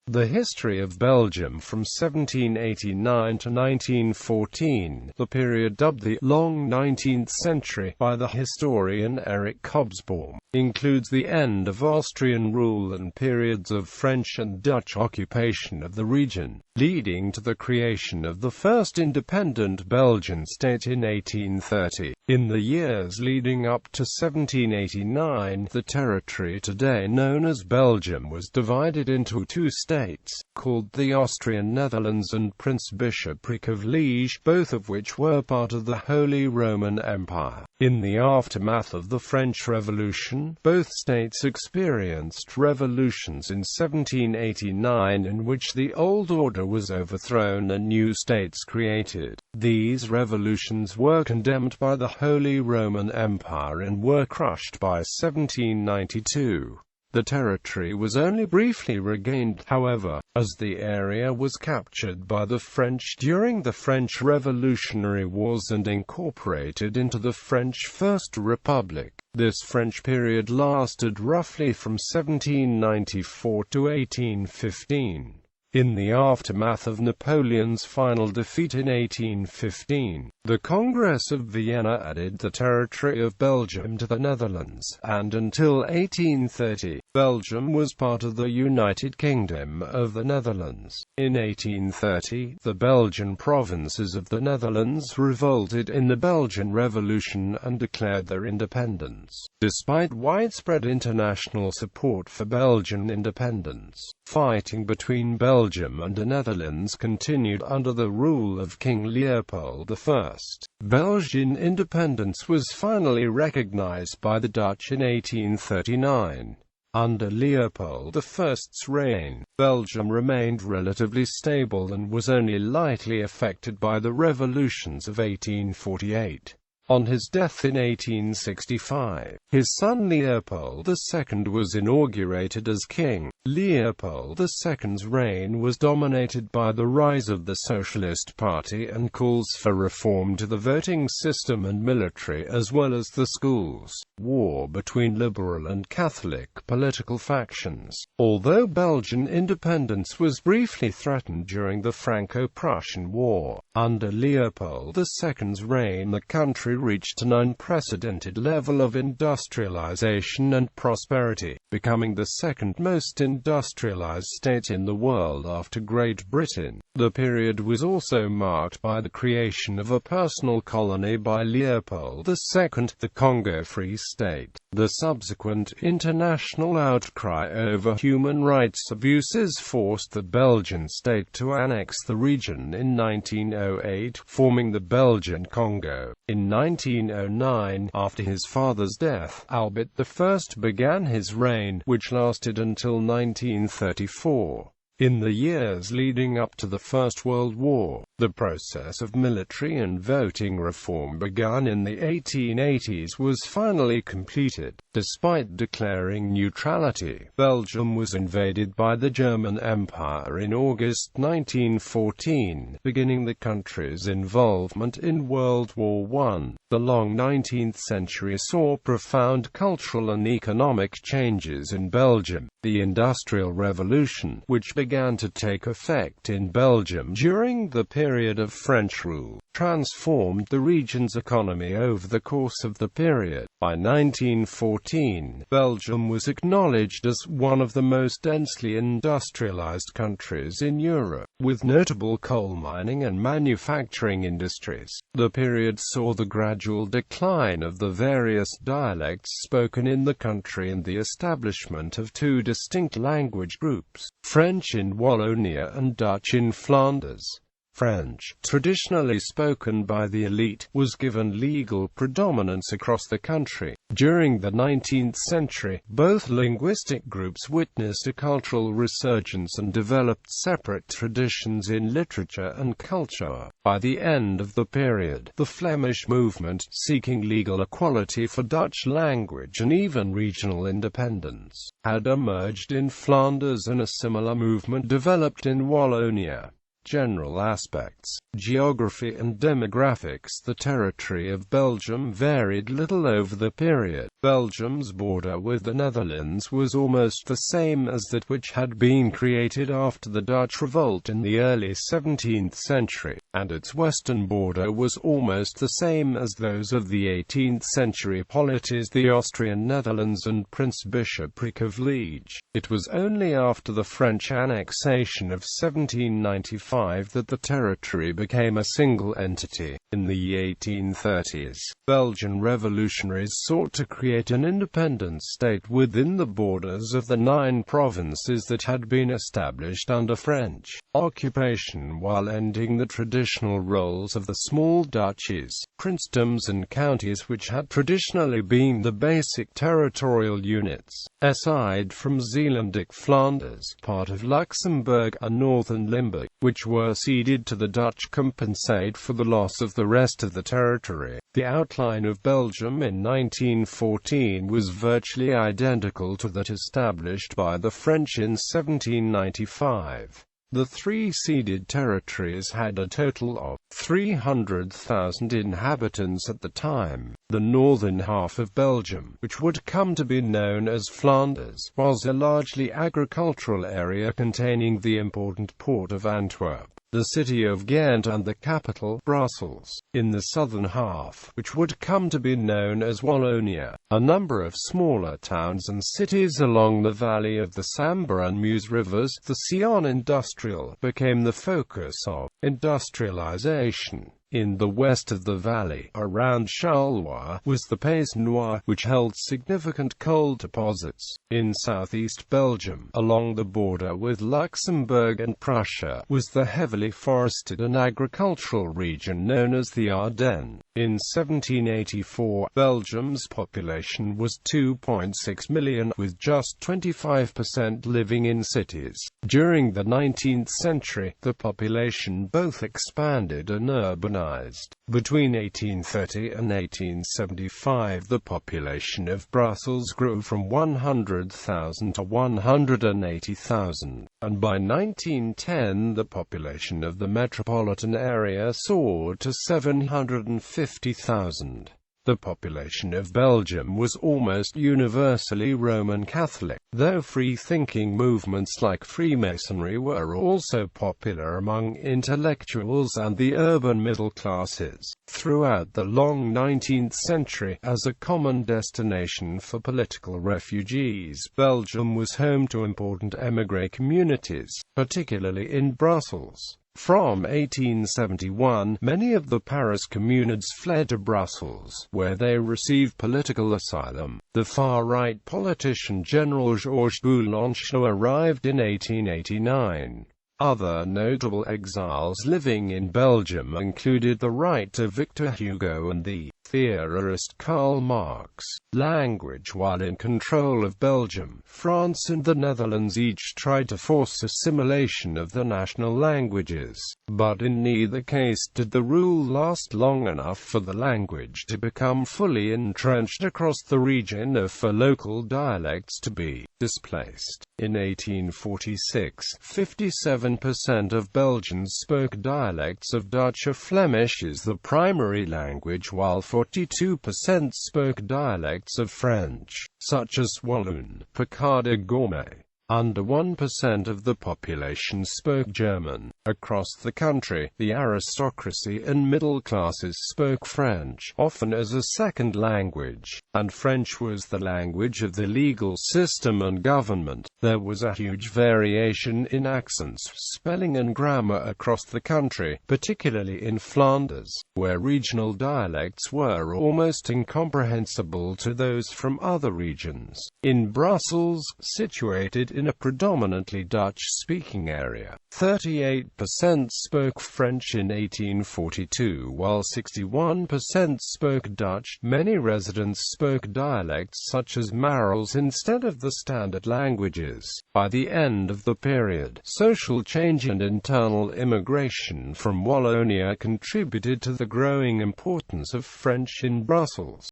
The History of Belgium from 1789 to 1914, the period dubbed the Long 19th Century by the historian Eric Hobsbawm, includes the end of Austrian rule and periods of French and Dutch occupation of the region, leading to the creation of the first independent Belgian state in 1830. In the years leading up to 1789, the territory today known as Belgium was divided into two states, called the Austrian Netherlands and Prince-Bishopric of Liège, both of which were part of the Holy Roman Empire. In the aftermath of the French Revolution, both states experienced revolutions in 1789 in which the old order was overthrown and new states created. These revolutions were condemned by the Holy Roman Empire and were crushed by 1792. The territory was only briefly regained, however, as the area was captured by the French during the French Revolutionary Wars and incorporated into the French First Republic. This French period lasted roughly from 1794 to 1815. In the aftermath of Napoleon's final defeat in 1815, the Congress of Vienna added the territory of Belgium to the Netherlands, and until 1830, Belgium was part of the United Kingdom of the Netherlands. In 1830, the Belgian provinces of the Netherlands revolted in the Belgian Revolution and declared their independence. Despite widespread international support for Belgian independence, fighting between Belgium and the Netherlands continued under the rule of King Leopold I. Belgian independence was finally recognized by the Dutch in 1839. Under Leopold I's reign, Belgium remained relatively stable and was only lightly affected by the revolutions of 1848. On his death in 1865, his son Leopold II was inaugurated as king. Leopold II's reign was dominated by the rise of the Socialist Party and calls for reform to the voting system and military as well as the schools. War between liberal and Catholic political factions. Although Belgian independence was briefly threatened during the Franco-Prussian War, under Leopold II's reign the country reached an unprecedented level of industrialization and prosperity, becoming the second most industrialized state in the world after Great Britain. The period was also marked by the creation of a personal colony by Leopold II, the Congo Free State. The subsequent international outcry over human rights abuses forced the Belgian state to annex the region in 1908, forming the Belgian Congo. In 1909, after his father's death, Albert I began his reign, which lasted until 1934. In the years leading up to the First World War, the process of military and voting reform begun in the 1880s was finally completed. Despite declaring neutrality, Belgium was invaded by the German Empire in August 1914, beginning the country's involvement in World War I. The long 19th century saw profound cultural and economic changes in Belgium. The Industrial Revolution, which began to take effect in Belgium during the period of French rule, transformed the region's economy over the course of the period. By 1914, Belgium was acknowledged as one of the most densely industrialized countries in Europe, with notable coal mining and manufacturing industries. The period saw the gradual decline of the various dialects spoken in the country and the establishment of two distinct language groups, French in Wallonia and Dutch in Flanders. French, traditionally spoken by the elite, was given legal predominance across the country. During the 19th century, both linguistic groups witnessed a cultural resurgence and developed separate traditions in literature and culture. By the end of the period, the Flemish movement, seeking legal equality for Dutch language and even regional independence, had emerged in Flanders, and a similar movement developed in Wallonia. general aspects, geography and demographics. The territory of Belgium varied little over the period. Belgium's border with the Netherlands was almost the same as that which had been created after the Dutch revolt in the early 17th century, and its western border was almost the same as those of the 18th century polities, the Austrian Netherlands and Prince-Bishopric of Liège. It was only after the French annexation of 1795 that the territory became a single entity. In the 1830s, Belgian revolutionaries sought to create an independent state within the borders of the 9 provinces that had been established under French occupation, while ending the traditional roles of the small duchies, princedoms and counties which had traditionally been the basic territorial units. Aside from Zeelandic Flanders, part of Luxembourg and northern Limburg, which were ceded to the Dutch, compensate for the loss of the rest of the territory. The outline of Belgium in 1914 was virtually identical to that established by the French in 1795. The 3 ceded territories had a total of 300,000 inhabitants at the time. The northern half of Belgium, which would come to be known as Flanders, was a largely agricultural area containing the important port of Antwerp, the city of Ghent and the capital, Brussels. In the southern half, which would come to be known as Wallonia, a number of smaller towns and cities along the valley of the Sambre and Meuse rivers. The Sion Industrial became the focus of industrialization. In the west of the valley, around Charleroi, was the Pays Noir, which held significant coal deposits. In southeast Belgium, along the border with Luxembourg and Prussia, was the heavily forested and agricultural region known as the Ardennes. In 1784, Belgium's population was 2.6 million, with just 25% living in cities. During the 19th century, the population both expanded and urbanized. Between 1830 and 1875, the population of Brussels grew from 100,000 to 180,000, and by 1910 the population of the metropolitan area soared to 750,000. The population of Belgium was almost universally Roman Catholic, though free-thinking movements like Freemasonry were also popular among intellectuals and the urban middle classes. Throughout the long 19th century, as a common destination for political refugees, Belgium was home to important émigré communities, particularly in Brussels. From 1871, many of the Paris communards fled to Brussels, where they received political asylum. The far-right politician General Georges Boulanchot arrived in 1889. Other notable exiles living in Belgium included the writer Victor Hugo and the theorist Karl Marx. Language. While in control of Belgium, France and the Netherlands each tried to force assimilation of the national languages, but in neither case did the rule last long enough for the language to become fully entrenched across the region or for local dialects to be displaced. In 1846, 57% of Belgians spoke dialects of Dutch or Flemish as the primary language, while 42% spoke dialects of French, such as Walloon, Picard or Gourmet. Under 1% of the population spoke German. Across the country, the aristocracy and middle classes spoke French, often as a second language, and French was the language of the legal system and government. There was a huge variation in accents, spelling and grammar across the country, particularly in Flanders, where regional dialects were almost incomprehensible to those from other regions. In Brussels, situated in a predominantly Dutch-speaking area, 38% spoke French in 1842, while 61% spoke Dutch. Many residents spoke dialects such as Marls instead of the standard languages. By the end of the period, social change and internal immigration from Wallonia contributed to the growing importance of French in Brussels.